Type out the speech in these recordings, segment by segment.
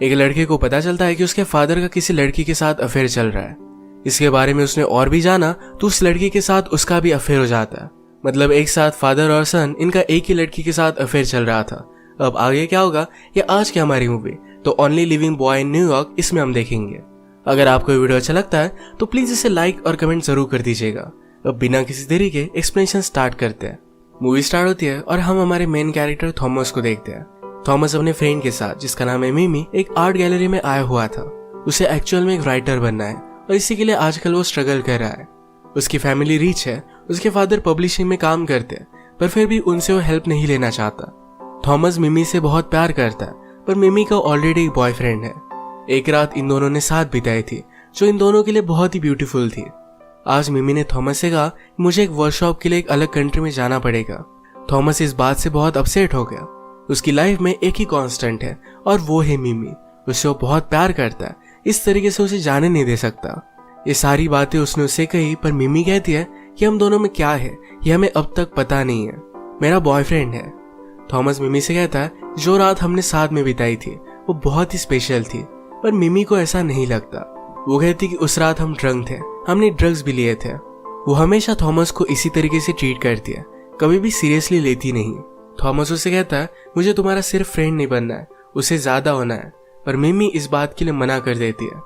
एक लड़के को पता चलता है कि उसके फादर का किसी लड़की के साथ अफेयर चल रहा है। इसके बारे में उसने और भी जाना तो उस लड़की के साथ उसका भी अफेयर हो जाता है। मतलब एक साथ फादर और सन, इनका एक ही लड़की के साथ अफेयर चल रहा था। अब आगे क्या होगा ये आज की हमारी मूवी तो only living boy in New York, इसमें हम देखेंगे। अगर आपको ये वीडियो अच्छा लगता है तो प्लीज इसे लाइक और कमेंट जरूर कर दीजिएगा। अब बिना किसी देरी के एक्सप्लेनेशन स्टार्ट करते हैं। मूवी स्टार्ट होती है और हम हमारे मेन कैरेक्टर थॉमस को देखते हैं। थॉमस अपने फ्रेंड के साथ, जिसका नाम है मिमी, एक आर्ट गैलरी में आया हुआ था। उसे एक्चुअल में एक राइटर बनना है और इसी के लिए आजकल वो स्ट्रगल कर रहा है। उसकी फैमिली रिच है, उसके फादर पब्लिशिंग में काम करते हैं, पर फिर भी उनसे वो हेल्प नहीं लेना चाहता। थॉमस मिमी से बहुत प्यार करता है, पर मिमी का ऑलरेडी एक बॉयफ्रेंड है। एक रात इन दोनों ने साथ बिताई थी जो इन दोनों के लिए बहुत ही ब्यूटीफुल थी। आज मिमी ने थॉमस से कहा मुझे एक वर्कशॉप के लिए एक अलग कंट्री में जाना पड़ेगा। थॉमस इस बात से बहुत अपसेट हो गया। उसकी लाइफ में एक ही कांस्टेंट है और वो है मिमी। उससे वो बहुत प्यार करता है, इस तरीके से उसे जाने नहीं दे सकता। ये सारी बातें उसने उससे कही, पर मिमी कहती है कि हम दोनों में क्या है ये हमें अब तक पता नहीं है, मेरा बॉयफ्रेंड है। थॉमस मिमी से कहता है जो रात हमने साथ में बिताई थी वो बहुत ही स्पेशल थी, पर मिमी को ऐसा नहीं लगता। वो कहती कि उस रात हम ड्रंक थे, हमने ड्रग्स भी लिए थे। वो हमेशा थॉमस को इसी तरीके से ट्रीट करती है, कभी भी सीरियसली लेती नहीं। थॉमस उसे कहता है मुझे तुम्हारा सिर्फ फ्रेंड नहीं बनना है, उससे ज्यादा होना है, पर मिमी इस बात के लिए मना कर देती है।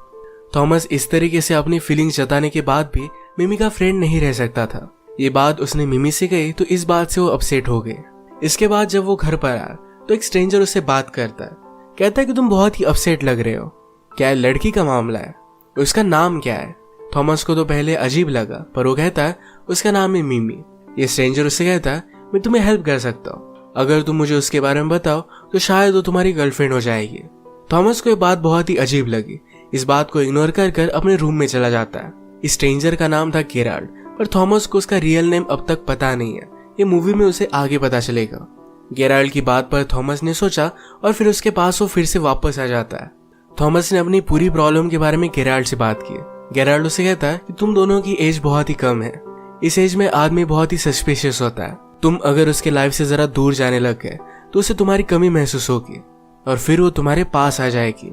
थॉमस इस तरीके से अपनी फीलिंग्स जताने के बाद भी मिमी का फ्रेंड नहीं रह सकता था। ये बात उसने मिमी से कही तो इस बात से वो अपसेट हो गए। इसके बाद जब वो घर पर आया तो एक स्ट्रेंजर उससे बात करता है, कहता है कि तुम बहुत ही अपसेट लग रहे हो, क्या लड़की का मामला है, उसका नाम क्या है। थॉमस को तो पहले अजीब लगा, पर वो कहता है उसका नाम है मिमी। ये स्ट्रेंजर उससे कहता है मैं तुम्हें हेल्प कर सकता हूँ, अगर तुम मुझे उसके बारे में बताओ तो शायद वो तुम्हारी गर्लफ्रेंड हो जाएगी। थॉमस को ये बात बहुत ही अजीब लगी। इस बात को इग्नोर कर अपने रूम में चला जाता है। इस स्ट्रेंजर का नाम था गेराल्ड, पर थॉमस को उसका रियल नेम अब तक पता नहीं है। ये मूवी में उसे आगे पता चलेगा। गेराल्ड की बात पर थॉमस ने सोचा और फिर उसके पास वो फिर से वापस आ जाता है। थॉमस ने अपनी पूरी प्रॉब्लम के बारे में गेराल्ड से बात की। गेराल्ड उसे कहता है कि तुम दोनों की एज बहुत ही कम है, इस एज में आदमी बहुत ही सस्पिशियस होता है। तुम अगर उसके लाइफ से जरा दूर जाने लग गए तो उसे तुम्हारी कमी महसूस होगी और फिर वो तुम्हारे पास आ जाएगी।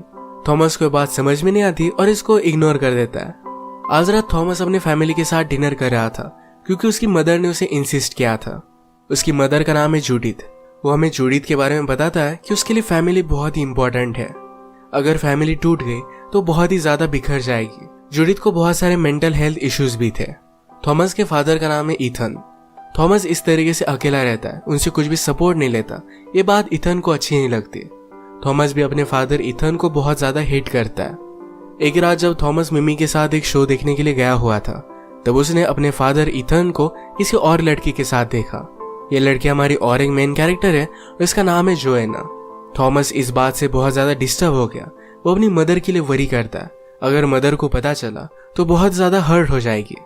थॉमस को बात समझ में नहीं आती और इसको इग्नोर कर देता है। आज रात थॉमस अपने फैमिली के साथ डिनर कर रहा था क्योंकि उसकी मदर ने उसे इंसिस्ट किया था। उसकी मदर का नाम है जूडिथ। वो हमें जूडिथ के बारे में बताता है कि उसके लिए फैमिली बहुत ही इंपॉर्टेंट है। अगर फैमिली टूट गई तो बहुत ही ज्यादा बिखर जाएगी। जूडिथ को बहुत सारे मेंटल हेल्थ इश्यूज भी थे। थॉमस के फादर का नाम है ईथन। थॉमस इस तरीके से अकेला रहता है, उनसे कुछ भी सपोर्ट नहीं लेता। ये बात ईथन को अच्छी नहीं लगती। थॉमस भी अपने फादर ईथन को बहुत ज्यादा हेट करता है। एक रात जब थॉमस मिमी के साथ एक शो देखने के लिए गया हुआ था तब उसने अपने फादर ईथन को किसी और लड़की के साथ देखा। ये लड़की हमारी और एक मेन कैरेक्टर है और इसका नाम है जोएना। थॉमस इस बात से बहुत ज्यादा डिस्टर्ब हो गया। वो अपनी मदर के लिए वरी करता है, अगर मदर को पता चला तो बहुत ज्यादा हर्ट हो जाएगी।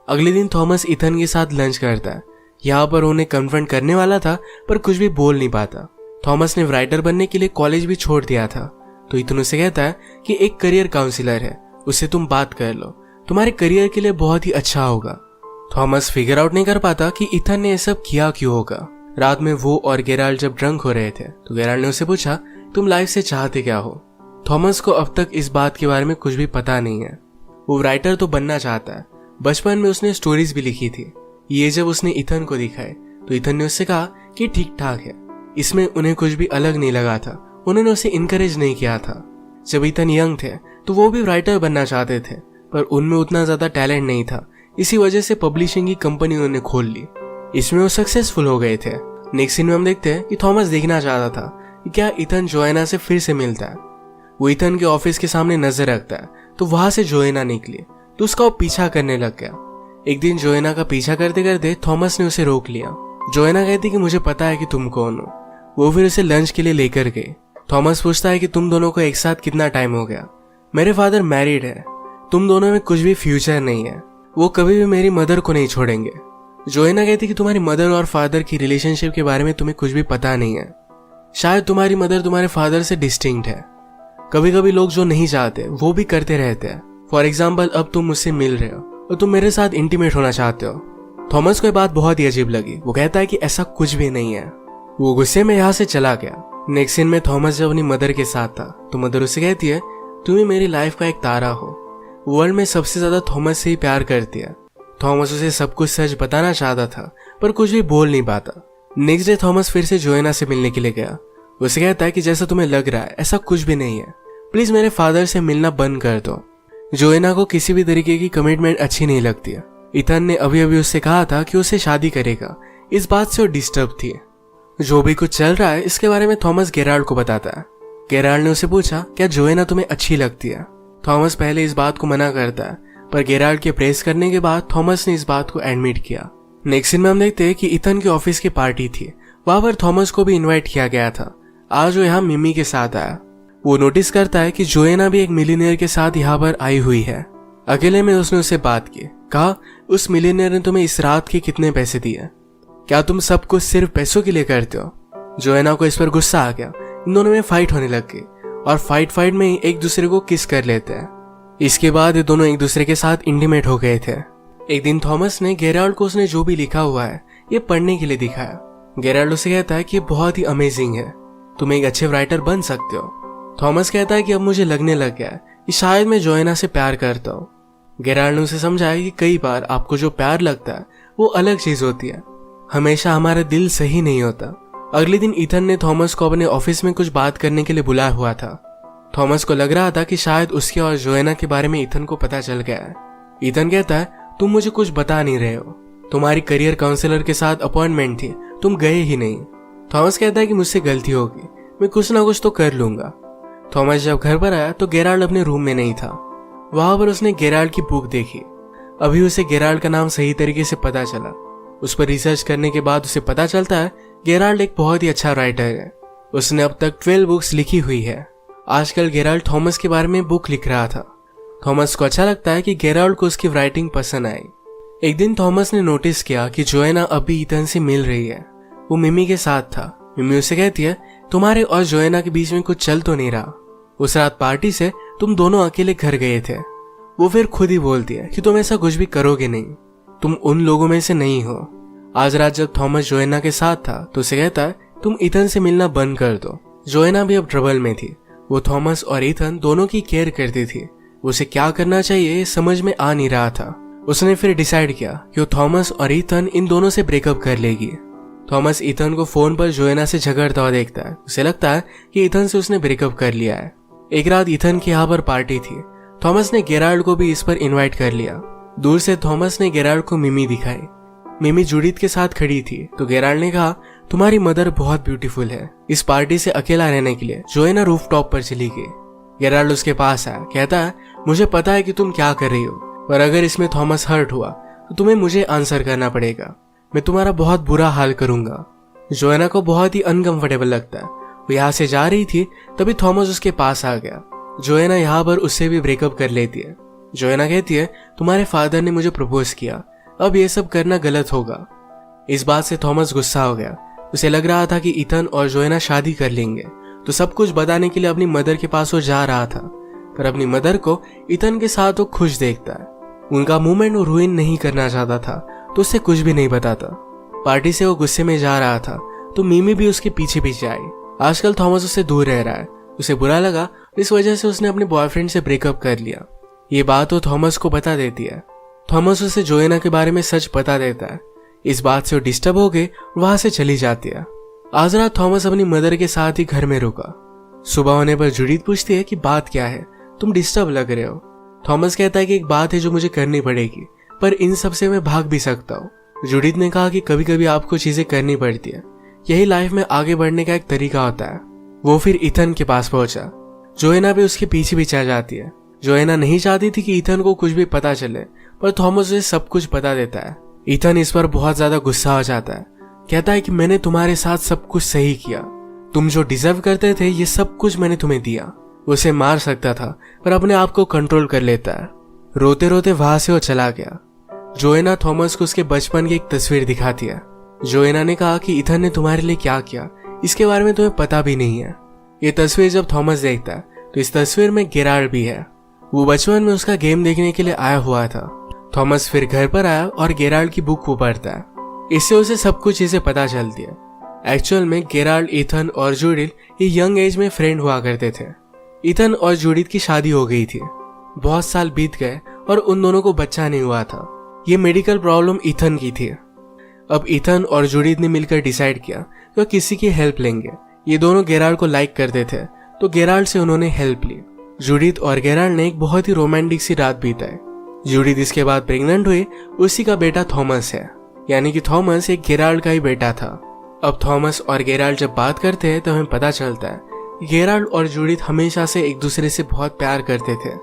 अगले दिन थॉमस ईथन के साथ लंच करता है। यहाँ पर उन्हें कन्फ्रंट करने वाला था पर कुछ भी बोल नहीं पाता। थॉमस ने राइटर बनने के लिए कॉलेज भी छोड़ दिया था तो ईथन उसे कहता है कि एक करियर काउंसलर है, उससे तुम बात कर लो, तुम्हारे करियर के लिए बहुत ही अच्छा होगा। थॉमस फिगर आउट नहीं कर पाता कि ईथन ने ये सब किया क्यों होगा। रात में वो और गेराल्ड जब ड्रंक हो रहे थे तो गेराल्ड ने उसे पूछा तुम लाइफ से चाहते क्या हो। थॉमस को अब तक इस बात के बारे में कुछ भी पता नहीं है। वो राइटर तो बनना चाहता है, बचपन में उसने स्टोरीज भी लिखी थी। ये जब उसने ईथन को दिखाए तो ईथन ने उससे कहा कि ठीक ठाक है। इसमें उन्हें कुछ भी अलग नहीं लगा था, उन्होंने उसे इनकरेज नहीं किया था। जब ईथन यंग थे तो वो भी राइटर बनना चाहते थे, पर उनमें उतना ज्यादा टैलेंट नहीं था। इसी वजह से पब्लिशिंग की कंपनी उन्होंने खोल ली। इसमें वो सक्सेसफुल हो गए थे। नेक्स्ट सीन में हम देखते हैं कि थॉमस देखना चाहता था कि क्या ईथन जोएना से फिर से मिलता है। वो ईथन के ऑफिस के सामने नजर रखता है तो वहां से जोएना निकली तो उसका वो पीछा करने लग गया। एक दिन जोएना का पीछा करते करते थॉमस ने उसे रोक लिया। जोएना कहती कि मुझे पता है कि तुम कौन हो। वो फिर उसे लंच के लिए लेकर गए। थॉमस पूछता है कि तुम दोनों को एक साथ कितना टाइम हो गया। मेरे फादर मैरिड है, तुम दोनों में कुछ भी फ्यूचर नहीं है, वो कभी भी मेरी मदर को नहीं छोड़ेंगे। जोएना कहती कि तुम्हारी मदर और फादर की रिलेशनशिप के बारे में तुम्हें कुछ भी पता नहीं है। शायद तुम्हारी मदर तुम्हारे फादर से डिस्टिंक्ट है। कभी कभी लोग जो नहीं चाहते वो भी करते रहते हैं। फॉर एग्जाम्पल अब तुम मुझसे मिल रहे हो और तुम मेरे साथ इंटीमेट होना चाहते हो। थॉमस को ये बात बहुत ही अजीब लगी। वो कहता है कि ऐसा कुछ भी नहीं है। वो गुस्से में यहाँ से चला गया। नेक्स्ट सीन में थॉमस जब अपनी मदर के साथ था तो मदर उसे कहती है, तुम ही मेरी लाइफ का एक तारा हो। वर्ल्ड में सबसे ज्यादा थॉमस से ही प्यार करती है। थॉमस उसे सब कुछ सच बताना चाहता था पर कुछ भी बोल नहीं पाता। नेक्स्ट डे थॉमस फिर से जोएना से मिलने के लिए गया। उसे कहता है कि जैसा तुम्हें लग रहा है ऐसा कुछ भी नहीं है, प्लीज मेरे फादर से मिलना बंद कर दो। जोएना को किसी भी तरीके की कमिटमेंट अच्छी नहीं लगती है। इथन ने अभी अभी उससे कहा था कि उसे शादी करेगा, इस बात से वो डिस्टर्ब थी। जो भी कुछ चल रहा है इसके बारे में थॉमस गेराल्ड को बताता है। गेराल्ड ने उसे पूछा, क्या जोएना तुम्हें अच्छी लगती है? थॉमस पहले इस बात को मना करता है पर गेराल्ड के प्रेस करने के बाद थॉमस ने इस बात को एडमिट किया। नेक्स्ट सीन में हम देखते हैं कि इथन के ऑफिस की पार्टी थी, वहां पर थॉमस को भी इनवाइट किया गया था। आज वो यहाँ मिमी के साथ आया। वो नोटिस करता है कि जोएना भी एक मिलीनियर के साथ यहाँ पर आई हुई है। अकेले में उसने उससे बात की, कहा उस मिलीनियर ने तुम्हें इस रात के कितने पैसे दिए? क्या तुम सब कुछ सिर्फ पैसों के लिए करते हो? जोएना को इस पर गुस्सा आ गया। इन दोनों में फाइट होने लग गई और फाइट में ही एक दूसरे को किस कर लेते हैं। इसके बाद ये दोनों एक दूसरे के साथ इंटीमेट हो गए थे। एक दिन थॉमस ने गेराल्ड को उसने जो भी लिखा हुआ है ये पढ़ने के लिए दिखाया। गेराल्ड उसे कहता है कि ये बहुत ही अमेजिंग है, तुम एक अच्छे राइटर बन सकते हो। थॉमस कहता है कि अब मुझे लगने लग गया है कि शायद मैं जोएना से प्यार करता हूँ। गेराल्ड ने उसे समझाया कि कई बार आपको जो प्यार लगता है वो अलग चीज होती है, हमेशा हमारा दिल सही नहीं होता। अगले दिन इथन ने थॉमस को अपने ऑफिस में कुछ बात करने के लिए बुलाया हुआ था। थॉमस को लग रहा था कि शायद उसके और जोएना के बारे में इथन को पता चल गया है। इथन कहता है, तुम मुझे कुछ बता नहीं रहे हो, तुम्हारी करियर काउंसलर के साथ अपॉइंटमेंट थी, तुम गए ही नहीं। थॉमस कहता है कि मुझसे गलती होगी, मैं कुछ ना कुछ तो कर लूंगा। थॉमस जब घर पर आया तो गेराल्ड अपने रूम में नहीं था। वहां पर उसने गेराल्ड की बुक देखी। अभी उसे गेराल्ड का नाम सही तरीके से पता चला। उस पर रिसर्च करने के बाद उसे पता चलता है गेराल्ड एक बहुत ही अच्छा राइटर है। उसने अब तक 12 बुक्स लिखी हुई है। आजकल गेराल्ड थॉमस के बारे में बुक लिख रहा था। थॉमस को अच्छा लगता है कि गेराल्ड को उसकी राइटिंग पसंद आई। एक दिन थॉमस ने नोटिस किया कि जोएना अभी इथन से मिल रही है। वो मिमी के साथ था। मिमी उसे कहती है, तुम्हारे और जोएना के बीच में कुछ चल तो नहीं रहा? उस रात पार्टी से तुम दोनों अकेले घर गए थे। वो फिर खुद ही बोलती है कि तुम ऐसा कुछ भी करोगे नहीं, तुम उन लोगों में से नहीं हो। आज रात जब थॉमस जोएना के साथ था तो उसे कहता है, तुम इथन से मिलना बंद कर दो। जोएना भी अब ट्रबल में थी। वो थॉमस और इथन दोनों की केयर करती थी। उसे क्या करना चाहिए समझ में आ नहीं रहा था। उसने फिर डिसाइड किया कि वो थॉमस और इथन इन दोनों से ब्रेकअप कर लेगी। थॉमस इथन को फोन पर जोएना से झगड़ता हुआ देखता है। उसे लगता है कि इथन से उसने ब्रेकअप कर लिया है। एक रात इथन की यहाँ पर पार्टी थी। थॉमस ने गेराल्ड को भी इस पर इनवाइट कर लिया। दूर से थॉमस ने गेराल्ड को मिमी दिखाई। मिमी जूडिथ के साथ खड़ी थी तो गेराल्ड ने कहा, तुम्हारी मदर बहुत ब्यूटीफुल है। इस पार्टी से अकेला रहने के लिए जोएना रूफटॉप पर चली गई। गेराल्ड उसके पास आया, कहता है, मुझे पता है कि तुम क्या कर रही हो, पर अगर इसमें थॉमस हर्ट हुआ तो तुम्हें मुझे आंसर करना पड़ेगा। मैं तुम्हारा बहुत बुरा हाल करूंगा। जोएना को बहुत ही अनकंफर्टेबल लगता है। वो यहाँ से जा रही थी तभी थॉमस उसके पास आ गया। जोएना यहाँ पर उससे भी ब्रेकअप कर लेती है। जोएना कहती है, तुम्हारे फादर ने मुझे प्रपोज किया, अब ये सब करना गलत होगा। इस बात से थॉमस गुस्सा हो गया। उसे लग रहा था कि इथन और जोएना शादी कर लेंगे तो सब कुछ बताने के लिए अपनी मदर के पास वो जा रहा था, पर अपनी मदर को इथन के साथ वो खुश देखता है। उनका मूवमेंट वो रुइन नहीं करना चाहता था तो उससे कुछ भी नहीं बताता। पार्टी से वो गुस्से में जा रहा था तो मिमी भी उसके पीछे पीछे आई। आजकल थॉमस उससे दूर रह रहा है। उसे बुरा लगा, इस वजह से उसने अपने बॉयफ्रेंड से ब्रेकअप कर लिया। ये बात वो थॉमस को बता देती है। थॉमस उसे जोएना के बारे में सच बता देता है। इस बात से वो डिस्टर्ब हो गई, वहां से चली जाती है। आज रात थॉमस अपनी मदर के साथ ही घर में रुका। सुबह होने पर जूडिथ पूछती है कि बात क्या है, तुम डिस्टर्ब लग रहे हो। थॉमस कहता है कि एक बात है जो मुझे करनी पड़ेगी, पर इन सब से मैं भाग भी सकता हूँ। जूडिथ ने कहा कि कभी कभी आपको चीजें करनी पड़ती है, यही लाइफ में आगे बढ़ने का एक तरीका होता है। वो फिर इथन के पास पहुंचा। जोएना भी उसके पीछे पीछे आ जाती है। जोएना नहीं चाहती थी कि इथन को कुछ भी पता चले, पर थॉमस उसे सब कुछ बता देता है। इथन इस पर बहुत ज्यादा गुस्सा हो जाता है। कहता है कि मैंने तुम्हारे साथ सब कुछ सही किया, तुम जो डिजर्व करते थे ये सब कुछ मैंने तुम्हें दिया। उसे मार सकता था पर अपने आप को कंट्रोल कर लेता है। रोते रोते वहां से वो चला गया। जोएना थॉमस को उसके बचपन की एक तस्वीर दिखाती है। जोएना ने कहा कि इथन ने तुम्हारे लिए क्या किया इसके बारे में तुम्हें पता भी नहीं है। ये तस्वीर जब थॉमस देखता है तो इस तस्वीर में गेराल्ड भी है। वो बचपन में उसका गेम देखने के लिए आया हुआ था। थॉमस फिर घर पर आया और गेराल्ड की बुक को पढ़ता है। इससे उसे सब कुछ चीजें पता चलती है। एक्चुअल में गेराल्ड, ईथन और जूडिथ ये यंग एज में फ्रेंड हुआ करते थे। ईथन और जूडिथ की शादी हो गई थी। बहुत साल बीत गए और उन दोनों को बच्चा नहीं हुआ था। ये मेडिकल प्रॉब्लम ईथन की थी। अब ईथन और जूडिथ ने मिलकर डिसाइड किया कि वो किसी की हेल्प लेंगे। ये दोनों गेराल्ड को लाइक करते थे तो गेराल्ड से उन्होंने हेल्प ली। जूडिथ और गेराल्ड ने एक बहुत ही रोमांटिक सी रात बिताई। जूडिथ इसके बाद प्रेग्नेंट हुई। उसी का बेटा थॉमस है, यानी कि थॉमस एक गेराल्ड का ही बेटा था। अब थॉमस और गेराल्ड जब बात करते हैं तो हमें पता चलता है गेराल्ड और जूडिथ हमेशा से एक दूसरे से बहुत प्यार करते थे।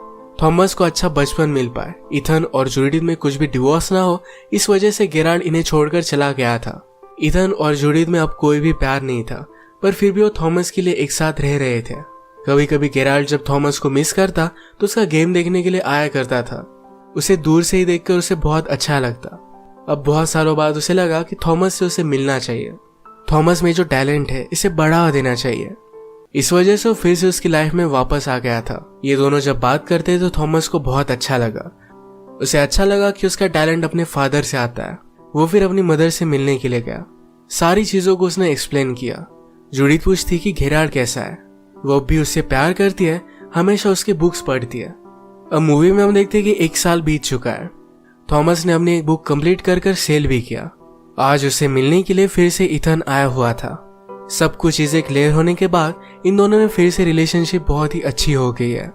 थॉमस को अच्छा बचपन मिल पाए, ईथन और जूडिथ में कुछ भी डिवोर्स ना हो, इस वजह से गेराल्ड इन्हें छोड़कर चला गया था। ईथन और जूडिथ में अब कोई भी प्यार नहीं था, पर फिर भी वो थॉमस के लिए एक साथ रह रहे थे। कभी कभी गेराल्ड जब थॉमस को मिस करता तो उसका गेम देखने के लिए आया करता था। उसे दूर से ही देखकर उसे बहुत अच्छा लगता। अब बहुत सालों बाद उसे लगा कि थॉमस से उसे मिलना चाहिए। थॉमस में जो टैलेंट है इसे बढ़ावा देना चाहिए। इस वजह से वो फिर से उसकी लाइफ में वापस आ गया था। ये दोनों जब बात करते तो थॉमस को बहुत अच्छा लगा। उसे अच्छा लगा कि उसका टैलेंट अपने फादर से आता है। वो फिर अपनी मदर से मिलने के लिए गया। सारी चीजों को उसने एक्सप्लेन किया। जूडिथ पूछती कि गेराल्ड कैसा है। वो भी उससे प्यार करती है, हमेशा उसके बुक्स पढ़ती है। अब मूवी में हम देखते हैं कि 1 साल बीत चुका है। थॉमस ने अपनी एक बुक कंप्लीट कर सेल भी किया। आज उसे मिलने के लिए फिर से ईथन आया हुआ था। सब कुछ चीजें क्लियर होने के बाद इन दोनों में फिर से रिलेशनशिप बहुत ही अच्छी हो गई है।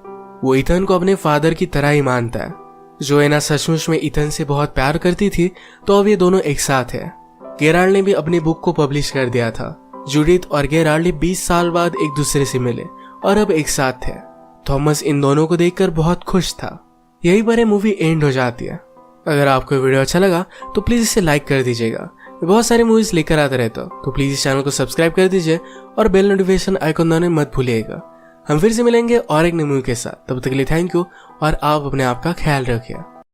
वो ईथन को अपने फादर की तरह ही मानता है। जोएना सचमुच में ईथन से बहुत प्यार करती थी, तो अब ये दोनों एक साथ है। गेराल्ड ने भी अपनी बुक को पब्लिश कर दिया था। जूडिथ और गेराल्ड 20 साल बाद एक दूसरे से मिले और अब एक साथ थे। थॉमस इन दोनों को देखकर बहुत खुश था। यही पर मूवी एंड हो जाती है। अगर आपको वीडियो अच्छा लगा तो प्लीज इसे लाइक कर दीजिएगा। बहुत सारी मूवीज लेकर आते रहता हूँ, तो प्लीज इस चैनल को सब्सक्राइब कर दीजिए और बेल नोटिफिकेशन आइकन दबाना मत भूलिएगा। हम फिर से मिलेंगे और एक नई मूवी के साथ। तब तक के लिए थैंक यू और आप अपने आप का ख्याल रखिए।